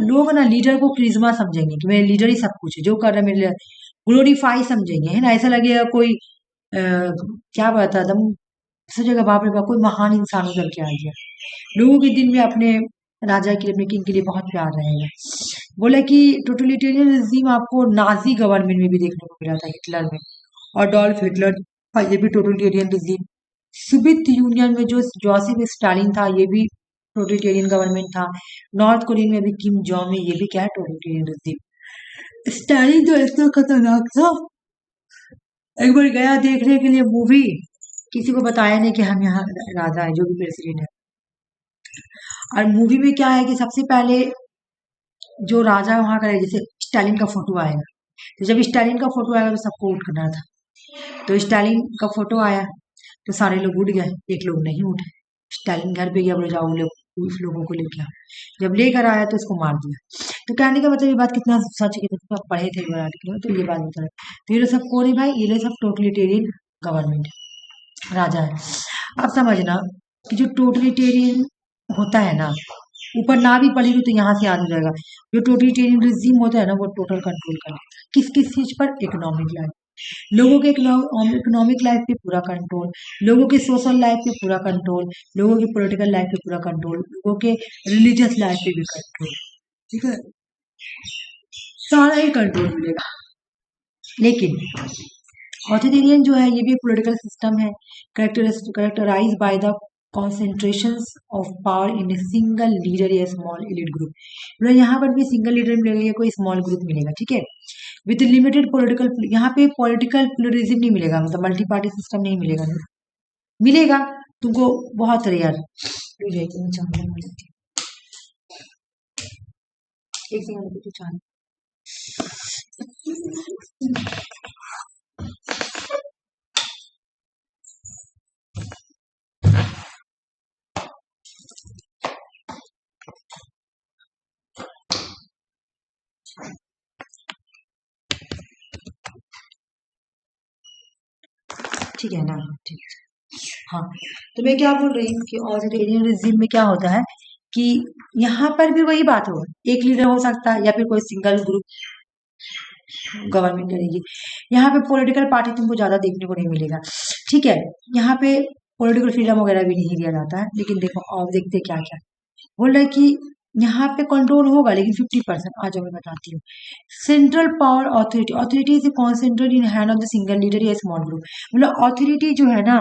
लोग ना लीडर को क्रिज्मा समझेंगे कि मेरे लीडर ही सब कुछ है, जो कर रहा है मेरे लिए ग्लोरीफाई समझेंगे, है ना। ऐसा लगेगा कोई क्या बता दम, सोचेगा बाप रे बाप कोई महान इंसान उधर के आ गया। लोगों के दिल में अपने राजा के लिए, अपने किंग के लिए बहुत प्यार रहेगा। बोले कि टोटलिटेरियन रिजीम आपको नाजी गवर्नमेंट में भी देखने को मिला था, हिटलर में, और डॉल्फ हिटलर, ये भी टोटलिटेरियन रिजीम। सोवियत यूनियन में जो जोसेफ स्टालिन था, ये भी टोटलिटेरियन गवर्नमेंट था। नॉर्थ कोरिया में भी किम जोंग है, ये भी क्या है, टोटलिटेरियन रिजीम। स्टालिन तो इतना खतरनाक था, एक बार गया देखने के लिए मूवी, किसी को बताया नहीं कि हम यहाँ राजा है, जो भी प्रेसिडेंट है। और मूवी में क्या है कि सबसे पहले जो राजा वहां का है, जैसे स्टालिन का फोटो आएगा, तो जब स्टालिन का फोटो आएगा तो सबको उठ करना था। तो स्टालिन का फोटो आया तो सारे लोग उठ गए, एक लोग नहीं उठे। स्टालिन घर पे गया, बोले जाओ लोग उस लोगों को लेके आओ। जब लेकर आया तो उसको मार दिया। तो कहने का मतलब ये बात कितना सच है, कितना पढ़े थे आर्टिकल में, तो ये बात बता रहे। तो ये लोग सब कौन है भाई? ये लोग सब टोटलिटेरियन गवर्नमेंट राजा है। अब समझना कि जो टोटलिटेरियन होता है ना, ऊपर ना भी पढ़ेगी तो यहाँ से याद हो जाएगा। जो टोटलिटेरियन रिजीम होता है ना, वो टोटल कंट्रोल कर लेता है। किस किस चीज पर? इकोनॉमिक लाइफ, लोगों के इकोनॉमिक लाइफ पे पूरा कंट्रोल, लोगों के सोशल लाइफ पे पूरा कंट्रोल, लोगों के पॉलिटिकल लाइफ पे पूरा कंट्रोल, लोगों के रिलीजियस लाइफ पे भी कंट्रोल, ठीक है। सारा ही कंट्रोल मिलेगा। लेकिन ऑथोरिटेरियन जो है, ये भी पॉलिटिकल सिस्टम है, characterize by the concentrations of power in a single leader या स्मॉल एलिट ग्रुप। मतलब यहाँ पर भी सिंगल लीडर मिलेगा या कोई स्मॉल ग्रुप मिलेगा, ठीक है। विद लिमिटेड पॉलिटिकल, यहाँ पे पॉलिटिकल प्लूरलिज्म नहीं मिलेगा, मतलब मल्टी पार्टी सिस्टम नहीं मिलेगा। मिलेगा तुमको बहुत रेयर। एक सेकंड तो चाल, ठीक है ना, ठीक है। हाँ, तो मैं क्या बोल रही हूँ कि ऑथोरिटेरियन रिजिम में क्या होता है कि यहाँ पर भी वही बात होगा, एक लीडर हो सकता है या फिर कोई सिंगल ग्रुप गवर्नमेंट करेगी। यहाँ पे पॉलिटिकल पार्टी तुमको ज्यादा देखने को नहीं मिलेगा, ठीक है। यहाँ पे पॉलिटिकल फ्रीडम वगैरह भी नहीं दिया जाता है। लेकिन देखो और देखते क्या क्या बोल रहे कि यहाँ पे कंट्रोल होगा, लेकिन 50%। आज मैं बताती हूँ। Central power authority, authority is concentrated in hand of the single leader या स्मॉल ग्रुप। मतलब ऑथोरिटी जो है ना,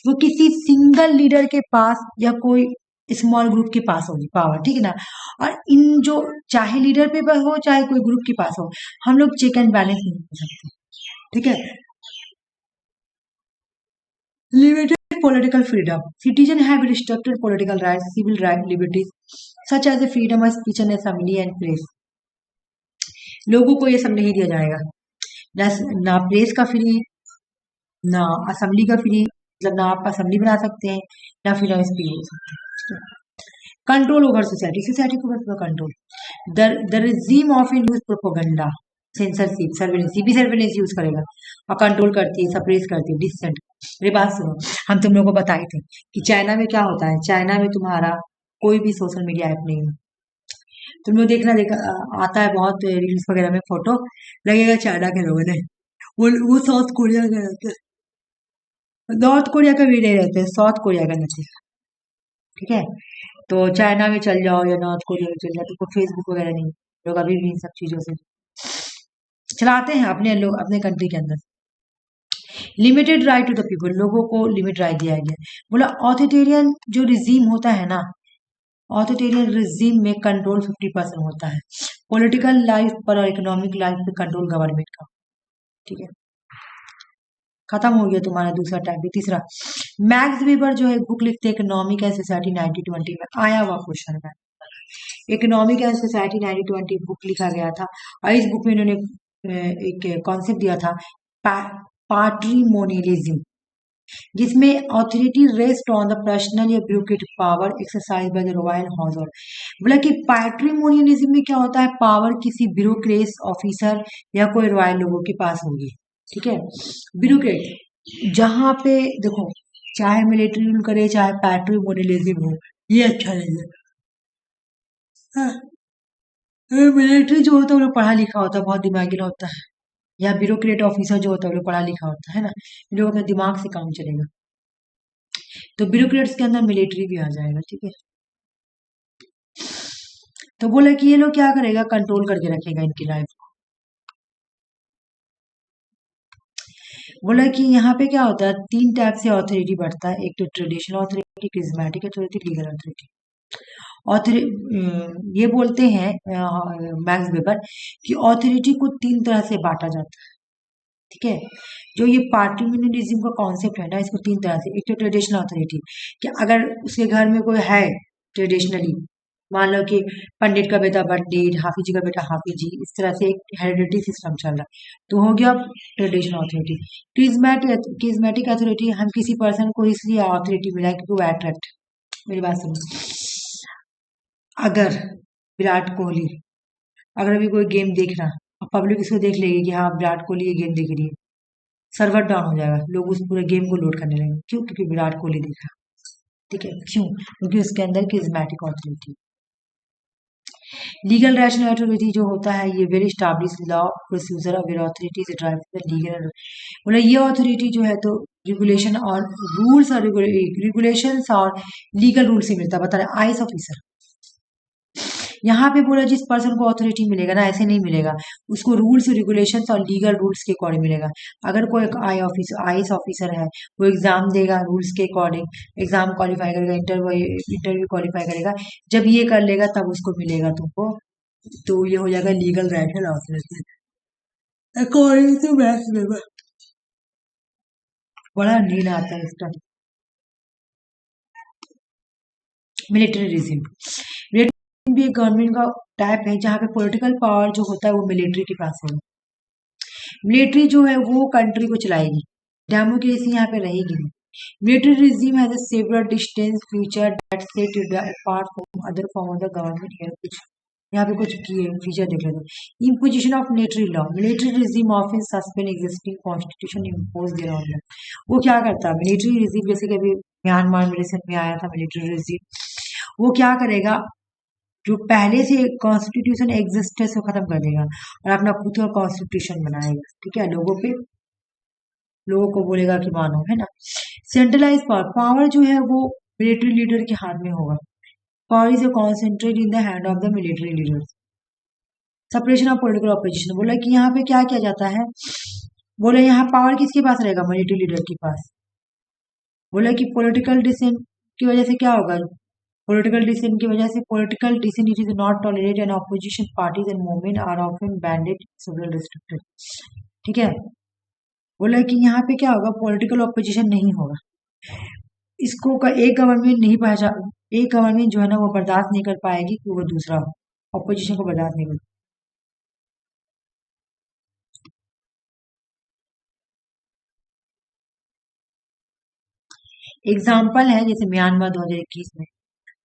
वो किसी सिंगल लीडर के पास या कोई स्मॉल ग्रुप के पास होगी पावर, ठीक है ना। और इन जो चाहे लीडर पे हो चाहे कोई ग्रुप के पास हो, हम लोग चेक एंड बैलेंस नहीं कर सकते, ठीक है। Limited political freedom, citizen have restricted political rights, civil right, liberties such as the freedom of speech and assembly and press. लोगों को ये सब नहीं दिया जाएगा, ना प्रेस का फ्री, ना असेंबली का फ्री, मतलब ना आप असेंबली बना सकते हैं, ना फ्रीडम स्पीच हो सकते हैं। कंट्रोल ओवर सोसाइटी, सोसाइटी के ऊपर control. The regime of in use propaganda, censorship, surveillance, भी सर्वेलेंस यूज करेगा और कंट्रोल करती है, सप्रेस करती है, डिसेंट। मेरी बात सुनो, हम तुम लोगों को बताए थे कि चाइना में क्या होता है। चाइना में तुम्हारा कोई भी सोशल मीडिया ऐप नहीं है। तुम लोग देखना, आता है बहुत रील्स वगैरह में फोटो, लगेगा चाइना के लोगों ने, वो साउथ कोरिया के रहते हैं, नॉर्थ कोरिया का भी नहीं रहते, साउथ कोरिया का नहीं, ठीक है। तो चाइना में चल जाओ या नॉर्थ कोरिया में चल जाओ, तुमको फेसबुक वगैरह नहीं, लोग अभी भी इन सब चीजों से चलाते हैं अपने लोग अपने कंट्री के अंदर। Limited right to the people, लोगों को लिमिट राइट दिया गया। बोला ऑथोरिटेरियन जो रिजीम होता है ना, ऑथोरिटेरियन रिजीम में कंट्रोल 50% होता है, पॉलिटिकल लाइफ पर और इकोनॉमिक लाइफ पे कंट्रोल गवर्नमेंट का। ठीक है, खत्म हो गया तुम्हारा दूसरा टाइप। तीसरा, मैक्स वेबर जो है बुक लिखते हैं इकोनॉमिक एंड सोसाइटी 1920 में, आया हुआ क्वेश्चन है। इकोनॉमिक एंड सोसाइटी 1920 बुक लिखा गया था, और इस बुक में इन्होंने एक कॉन्सेप्ट दिया था पैट्रिमोनियलिज्म, जिसमें authority rest on the personal या bureaucratic power exercise by the royal house hold. बोला कि पैट्रिमोनियलिज्म में क्या होता है, पावर किसी ब्यूरोक्रेट ऑफिसर या कोई रॉयल लोगों के पास होगी। ठीक है, ब्यूरोक्रेट जहां पे देखो, चाहे मिलिट्री रूल करे चाहे पैट्रिमोनियलिज्म हो, ये अच्छा नहीं है। मिलिट्री जो होता है वो लोग पढ़ा लिखा होता है, बहुत दिमागी होता है, या ब्यूरोक्रेट ऑफिसर जो होता है वो लोग पढ़ा लिखा होता है ना, इन लोगों अपने दिमाग से काम चलेगा। तो ब्यूरोक्रेट्स के अंदर मिलिट्री भी आ जाएगा। ठीक है, तो बोला कि ये लोग क्या करेगा, कंट्रोल करके रखेगा इनकी लाइफ को। बोला कि यहाँ पे क्या होता है, 3 टाइप से ऑथोरिटी बढ़ता है, एक तो traditional authority, charismatic authority, legal authority. ये बोलते हैं मैक्स वेबर कि ऑथोरिटी को 3 तरह से बांटा जाता है। ठीक है, जो ये पार्टिमिनिज्म का कॉन्सेप्ट है ना, इसको 3 तरह से, एक तो ट्रेडिशनल अथॉरिटी, कि अगर उसके घर में कोई है ट्रेडिशनली, मान लो कि पंडित का बेटा पंडित, हाफिज जी का बेटा हाफिज जी, इस तरह से एक हेरिडिटी सिस्टम चल रहा है, तो हो गया ट्रेडिशनल अथॉरिटी। क्रिज्मेटिक अथॉरिटी, हम किसी पर्सन को इसलिए अथॉरिटी मिला है क्योंकि वो अट्रैक्ट, मेरी बात सुनो, अगर विराट कोहली अगर अभी कोई गेम देख रहा और पब्लिक उसको देख लेगी कि हाँ विराट कोहली ये गेम देख रही है, सर्वर डाउन हो जाएगा, लोग उस पूरे गेम को लोड करने लगेंगे। क्यों? क्योंकि विराट कोहली देख रहा। ठीक है, क्यों? क्योंकि उसके अंदर charismatic authority. Legal rational authority जो होता है, ये very establish law procedure of authority से ड्राइव द लीगल, मतलब ये अथॉरिटी जो है तो रेगुलेशन और रूल्स और रेगुलेशंस और लीगल रूल से मिलता है। बता रहे आईएएस ऑफिसर, यहाँ पे बोला जिस पर्सन को अथॉरिटी मिलेगा ना, ऐसे नहीं मिलेगा, उसको रूल्स रेगुलेशंस और लीगल रूल्स के अकॉर्डिंग मिलेगा। अगर कोई आईएएस ऑफिसर है, वो एग्जाम देगा रूल्स के अकॉर्डिंग, एग्जाम क्वालिफाई करेगा, इंटरव्यू क्वालिफाई करेगा, जब ये कर लेगा तब उसको मिलेगा तुमको, तो ये हो जाएगा legal rational authority according to Max Weber. बड़ा नींद आता है इसका। मिलिट्री रिजिम भी एक गवर्नमेंट का टाइप है, जहाँ पे पॉलिटिकल पावर जो होता है वो मिलिट्री के पास है। मिलिट्री जो है वो कंट्री को चलाएगी, डेमोक्रेसी यहाँ पे रहेगी नहीं। Military regime has a several distance feature that set it apart from other form of the government. Here कुछ यहाँ पे कुछ फीचर देख लेते हैं। Imposition of military law, military regime often suspend existing constitution impose there on them. वो क्या करता है मिलिट्री रिजीम, जैसे कि अभी म्यांमार में रिसेंट में आया था मिलिट्री रिजीम, वो क्या करेगा, जो पहले से कॉन्स्टिट्यूशन एग्जिस्ट है उसको खत्म कर देगा और अपना खुद का कॉन्स्टिट्यूशन बनाएगा। ठीक है, लोगों को बोलेगा कि मानो, है ना। सेंट्रलाइज पावर जो है वो मिलिट्री लीडर के हाथ में होगा। Power is concentrate in the hand of the military leader. Separation of political opposition, बोला कि यहाँ पे क्या किया जाता है, बोले यहाँ पावर किसके पास रहेगा, मिलिट्री लीडर के पास। बोला कि पॉलिटिकल डिसेंट की वजह से क्या होगा, पॉलिटिकल डिसेंट की वजह से, political dissent it is not tolerated and opposition parties and movement are often banned several restricted. ठीक है, बोला कि यहाँ पे क्या होगा, पॉलिटिकल ऑपोजिशन नहीं होगा, इसको का एक गवर्नमेंट नहीं पहचान, एक गवर्नमेंट जो है ना वो बर्दाश्त नहीं कर पाएगी कि वो दूसरा ऑपोजिशन को बर्दाश्त नहीं कर। एग्जाम्पल है जैसे म्यांमार 2021 में,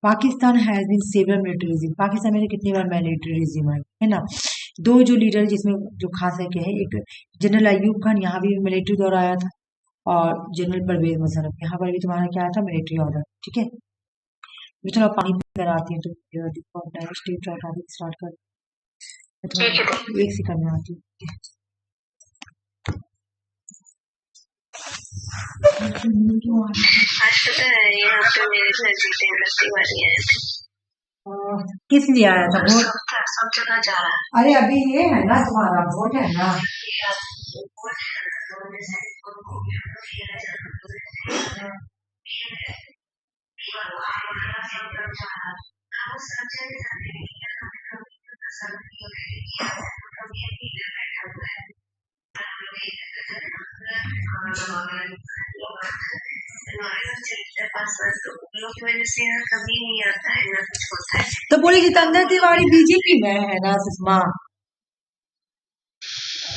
Pakistan has been several military regime, Pakistan में कितनी बार मिलिट्री रिजीम आई है ना। 2 जो लीडर जिसमें जो खास है क्या है, एक जनरल अयूब खान, यहाँ भी मिलिट्री दौरा आया था, और जनरल परवेज मुशर्रफ, यहाँ पर भी तुम्हारा क्या आया था, मिलिट्री ऑर्डर। ठीक है, मैं थोड़ा पानी पीकर आती हूँ, तो स्टार्ट कर, एक सेकंड में आती हूँ। आज पता है यहाँ पे मेरे घर जितेंद्र तिवारी आए थे। किस लिए आया था वोट? सब जगह जा रहा है। अरे अभी ये है ना तुम्हारा वोट है ना। कभी नहीं आता है ना कुछ होता है। तो बोले जितेंद्र तिवारी बीजेपी में है ना सुषमा,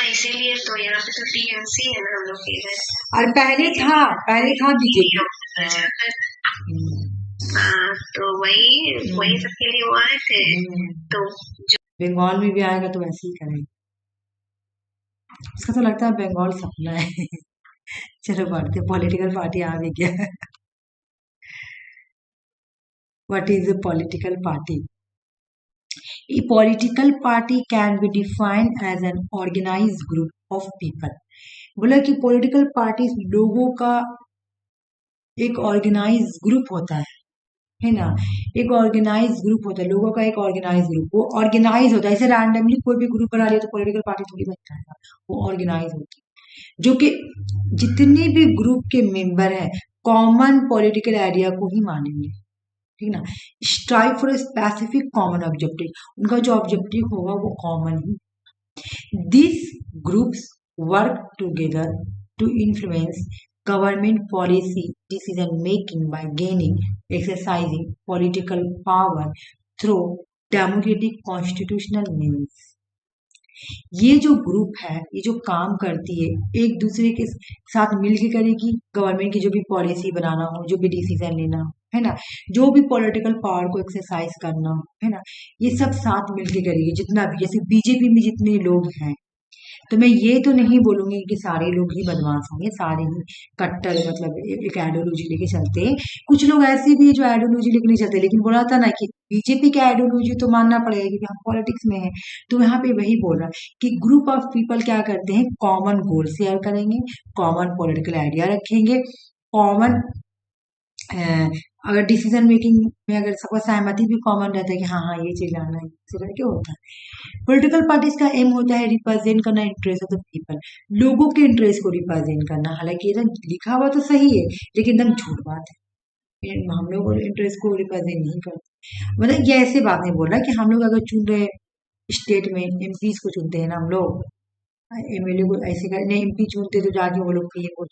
इसीलिए तो यहाँ पे तो टीएमसी है ना हम लोग के इधर। और पहले था बीजेपी। तो वही सबके लिए वो आए थे। तो बंगाल में भी आएगा तो वैसे ही करेंगे। उसका तो लगता है बंगाल सपना है। चलो बढ़ते, पॉलिटिकल पार्टी आ भी गया। What is a political party? A political party can be defined as an organized group of people. बोला कि पॉलिटिकल पार्टी लोगों का एक ऑर्गेनाइज ग्रुप होता है ना। एक ऑर्गेनाइज ग्रुप होता है, लोगों का एक ऑर्गेनाइज ग्रुप, वो ऑर्गेनाइज होता है। ऐसे रैंडमली कोई भी ग्रुप बना लिया तो पॉलिटिकल पार्टी थोड़ी बन जाएगा, वो ऑर्गेनाइज होती है। जो कि जितने भी ग्रुप के मेंबर हैं कॉमन पॉलिटिकल आइडिया को ही मानेंगे, ठीक ना। Strive for specific common objective, उनका जो ऑब्जेक्टिव होगा वो कॉमन ही। This groups work together to influence government policy decision making by gaining exercising political power through democratic constitutional means। ये जो ग्रुप है, ये जो काम करती है, एक दूसरे के साथ मिलके करेगी। गवर्नमेंट की जो भी पॉलिसी बनाना हो, जो भी डिसीजन लेना हो, है ना, जो भी पॉलिटिकल पावर को एक्सरसाइज करना हो, है ना, ये सब साथ मिलके करेगी। जितना भी, जैसे बीजेपी में जितने लोग हैं, तो मैं ये तो नहीं बोलूंगी कि सारे लोग ही बदमाश होंगे, सारे ही कट्टर मतलब एक आइडियोलॉजी लेके चलते हैं। कुछ लोग ऐसे भी है जो आइडियोलॉजी लेके नहीं चलते, लेकिन बोला था ना कि बीजेपी की आइडियोलॉजी तो मानना पड़ेगा क्योंकि हम पॉलिटिक्स में है। तो यहाँ पे वही बोल रहा है कि ग्रुप ऑफ पीपल क्या करते हैं, कॉमन गोल शेयर करेंगे, कॉमन पॉलिटिकल आइडिया रखेंगे, कॉमन अगर डिसीजन मेकिंग में अगर सबका सहमति भी कॉमन रहता है कि हाँ हाँ ये चीज लाना है, इस तरह क्यों होता है। पॉलिटिकल पार्टीज का एम होता है रिप्रेजेंट करना इंटरेस्ट ऑफ द पीपल, लोगों के इंटरेस्ट को रिप्रेजेंट करना। हालांकि एकदम लिखा हुआ तो सही है लेकिन एकदम झूठ बात है, हम लोग इंटरेस्ट को रिप्रेजेंट नहीं करते। मतलब ये ऐसे बात नहीं बोल रहा कि हम लोग अगर चुन रहे स्टेट में एमपीज को चुनते हैं ना, हम लोग एमएलए को ऐसे करने एमपी चुनते तो जाके वो लोग पीएम को,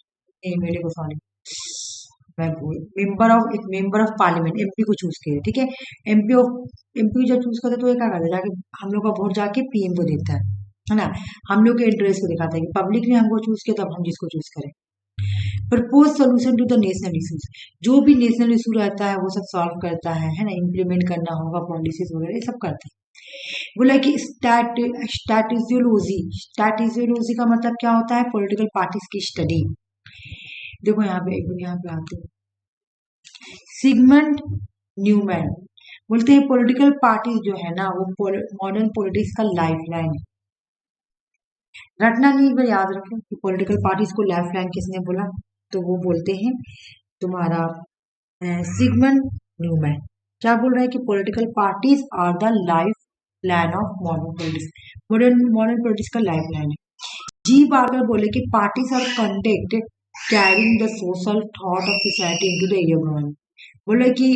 एमएलए को sorry member of parliament MP को चूज किया, ठीक है। एमपी जब चूज करता है तो ये क्या करता है, जाके हम लोग का वोट जाके पीएम को देता है ना। हम लोग के इंटरेस्ट को दिखाता है कि पब्लिक ने हमको चूज किया, तब हम जिसको चूज करें। Propose solution to the national issues, जो भी नेशनल इशू रहता है वो सब सॉल्व करता है ना। इम्प्लीमेंट करना होगा पॉलिसीज वगैरह, ये सब करता है। बोला कि स्टैटिजियोलॉजी का मतलब क्या होता है, पॉलिटिकल पार्टीज की स्टडी। देखो यहाँ पे आते हैं सिगमंड न्यूमैन बोलते हैं पॉलिटिकल पार्टी जो है ना वो मॉडर्न पॉलिटिक्स का लाइफलाइन है। रटना नहीं, एक बार याद रखें कि पॉलिटिकल पार्टीज को लाइफलाइन किसने बोला, तो वो बोलते हैं तुम्हारा सिगमंड न्यूमैन। क्या बोल रहा है कि political parties are the life plan of modern politics, modern politics का लाइफलाइन है। जी बार्गर बोले कि parties are conduct carrying the social thought of society into the government. बोले कि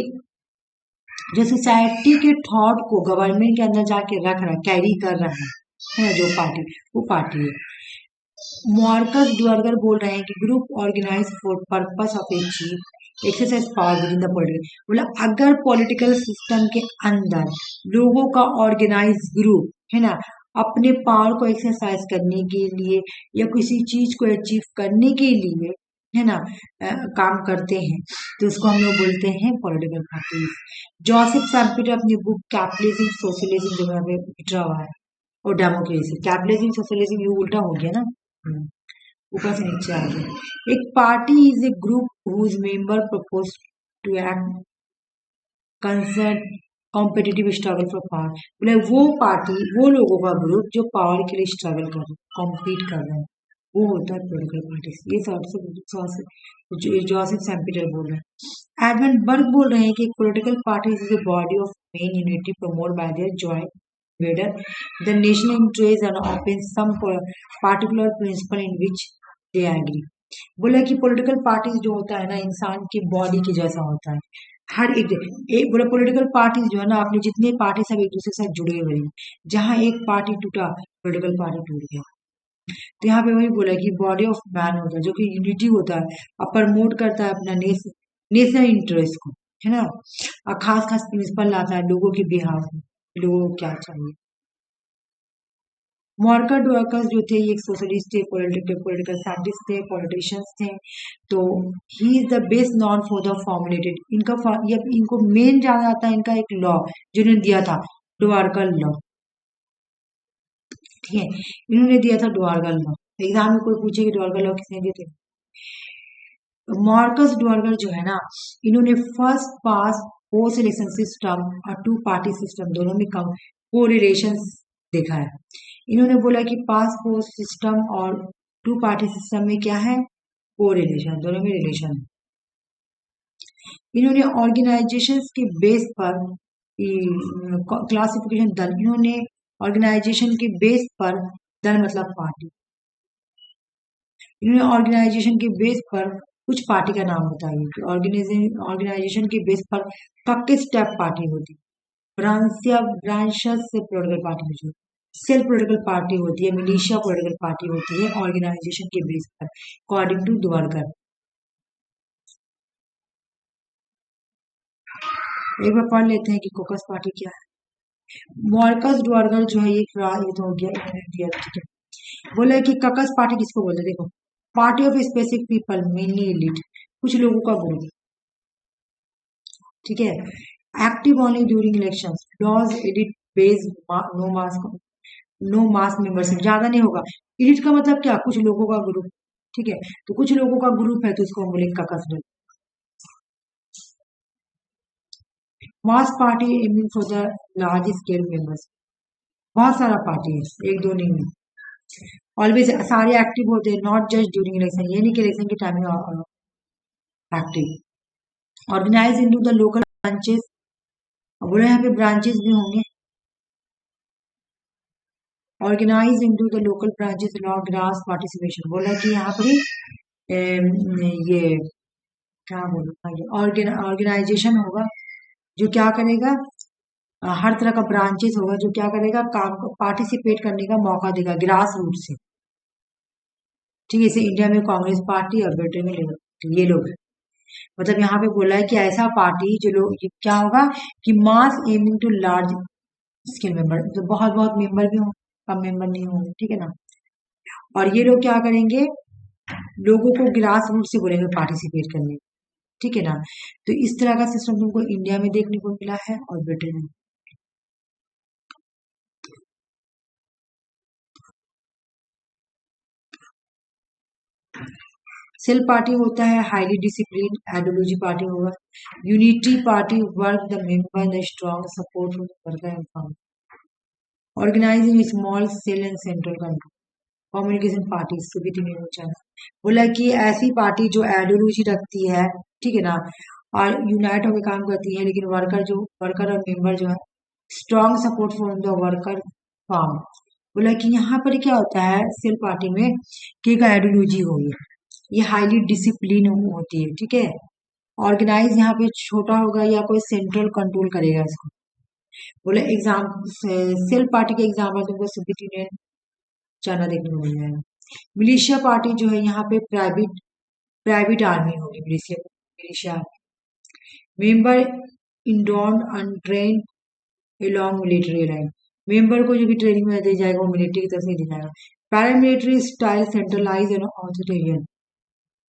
जो सोसाइटी के थॉट को गवर्नमेंट के अंदर जाके रख रहा है, कैरी कर रहा है ना जो पार्टी, वो पार्टी है। मार्कस डुअर्गर बोल रहे हैं कि group organize for purpose of achieve exercise power within the political. बोला अगर पॉलिटिकल सिस्टम के अंदर लोगों का ऑर्गेनाइज ग्रुप है ना अपने पावर को एक्सरसाइज करने के लिए या किसी चीज को अचीव करने के लिए है ना काम करते हैं, तो उसको हम लोग बोलते हैं पॉलिटिकल पार्टीज। जोसेफ सैम्पीटर अपनी बुक कैपिटलिज्म सोशलिज्म जो है लिखा हुआ है, और डेमोक्रेसी, कैपिटलिज्म सोशलिज्म ये उल्टा हो गया ना, ऊपर से नीचे आ गया। एक party is a group whose member propose to act concern competitive struggle for power. बोले वो पार्टी, वो लोगों का ग्रुप जो पावर के लिए स्ट्रगल कर रहे हैं, कॉम्पीट कर रहे हैं, वो होता है पॉलिटिकल पार्टीज। ये जोसेफ सैम्पिटर बोल रहे हैं। एडमंड बर्ग बोल रहे हैं कि political parties is a body of main unity promote bye there joint whether the national interests are often some particular principle in which they agree। बोला कि पॉलिटिकल पार्टीज जो होता है ना इंसान की बॉडी के जैसा होता है। हर एक बोला पॉलिटिकल पार्टीज जो है ना अपने जितने पार्टी सब एक दूसरे के साथ जुड़े हुए हैं। जहां एक पार्टी टूटा पॉलिटिकल पार्टी टूट गया। तो यहाँ पे वही बोला कि बॉडी ऑफ मैन होता है जो कि यूनिटी होता है और प्रमोट करता है अपना नेशनल इंटरेस्ट को, है ना, और खास खास प्रिंसिपल लाता है लोगों के बिहाफ में, लोगों को क्या चाहिए। मार्कर डुआर्कस जो थे ये एक सोशलिस्ट थे, पॉलिटिकल साइंटिस्ट थे, पॉलिटिशियंस थे। तो he is the best non for the formulated इनको मेन जाना जाता है इनका एक लॉ जिन्होंने दिया था डुआर्कल लॉ। ठीक है, इन्होंने दिया था डुआर्कल लॉ। एग्जाम में कोई पूछे कि डुआर्कल लॉ किसने दिए थे? मार्कस डुआर्कल जो है ना इन्होंने first pass post election system और टू पार्टी सिस्टम दोनों में कोरिलेशन देखा है। इन्होंने बोला कि पास पोस्ट सिस्टम और टू पार्टी सिस्टम में क्या है, कोरिलेशन, दोनों में रिलेशन है। इन्होंने ऑर्गेनाइजेशन के बेस पर क्लासिफिकेशन दल, इन्होंने ऑर्गेनाइजेशन के बेस पर दल मतलब पार्टी, इन्होंने ऑर्गेनाइजेशन के बेस पर कुछ पार्टी का नाम बताइए। ऑर्गेनाइजेशन के बेस पर किस टाइप पार्टी होती है? ब्रांचेस से पॉलिटिकल पार्टी होती है, सेल्फ पॉलिटिकल पार्टी होती है, मिलिशिया पॉलिटिकल पार्टी होती है ऑर्गेनाइजेशन के बेस पर अकॉर्डिंग टू द्वारकर। एक बार पढ़ लेते हैं कि कोकस पार्टी क्या है। मार्कस डुआर्कर जो है ये तो हो गया, दिया ठीक है। बोले कि ककस पार्टी किसको बोलते हैं? देखो, party of specific people mainly elite, कुछ लोगों का ग्रुप, ठीक है। Active only during elections, laws edit based no mass membership, ज्यादा नहीं होगा। एडिट का मतलब क्या? कुछ लोगों का ग्रुप, ठीक है। तो कुछ लोगों का ग्रुप है तो इसको हम बोले ककस दल। Mass party aiming for the large scale members, बहुत सारा पार्टी है, एक दो नहीं है। ऑलवेज सारे एक्टिव होते हैं, नॉट जस्ट ड्यूरिंग इलेक्शन, ये नहीं कि इलेक्शन के टाइम में active. Organize into the local branches, बोले यहाँ पे ब्रांचेस भी होंगे। Organize into the local branches law grass participation, बोला कि यहाँ पर ये क्या बोलूँ, ऑर्गेनाइजेशन होगा जो क्या करेगा, हर तरह का ब्रांचेस होगा जो क्या करेगा, काम को पार्टिसिपेट करने का मौका देगा ग्रास रूट से। ठीक है, जैसे इंडिया में कांग्रेस पार्टी और ब्रिटेन में लेबर, ये लोग मतलब यहाँ पे बोला है कि ऐसा पार्टी जो लोग क्या होगा कि mass aiming to large scale member, तो बहुत बहुत मेंबर भी होंगे, कम मेंबर नहीं होंगे, ठीक है ना। और ये लोग क्या करेंगे, लोगों को ग्रास रूट से बोलेंगे पार्टिसिपेट करने, ठीक है ना। तो इस तरह का सिस्टम तुमको इंडिया में देखने को मिला है और ब्रिटेन में। सेल पार्टी होता है हाईली डिसिप्लिन, आइडियोलॉजी पार्टी होगा। Unity party work the member the strong support worker and form. Organising small cell and central control. Communication party, CBT में हो जाना। बोला कि ऐसी पार्टी जो आइडियोलॉजी रखती है, ठीक है ना, और यूनाइट होकर काम करती है, लेकिन वर्कर और मेंबर जो है strong support for the worker form. बोला कि यहाँ पर क्या होता है सेल पार्टी में कि एक आइडियोलॉजी होगी, ये हाईली डिसिप्लिन होती है, ठीक है। ऑर्गेनाइज यहाँ पे छोटा होगा या कोई सेंट्रल कंट्रोल करेगा इसको। बोले एग्जाम सेल पार्टी के एग्जाम्पल तुमको सीबीटी में जाना देखने को मिल जाएगा। मिलिशिया पार्टी जो है यहाँ पे प्राइवेट आर्मी होगी, मिलिशिया मेंबर इंडोन्ड untrained along military line, member को जो भी ट्रेनिंग में दिया जाएगा वो मिलिट्री की तरफ से दिया जाएगा। Paramilitary style centralise and authoritarian.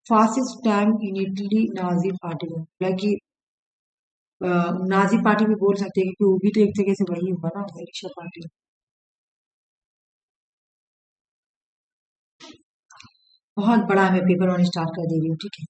Fascist time in Italy Nazi party में कि नाजी पार्टी भी बोल सकते हैं क्योंकि वो भी तो एक जगह से वही हुआ ना, मिलिशिया पार्टी। बहुत बड़ा मैं पेपर वन स्टार्ट कर दे रही हूँ, ठीक है।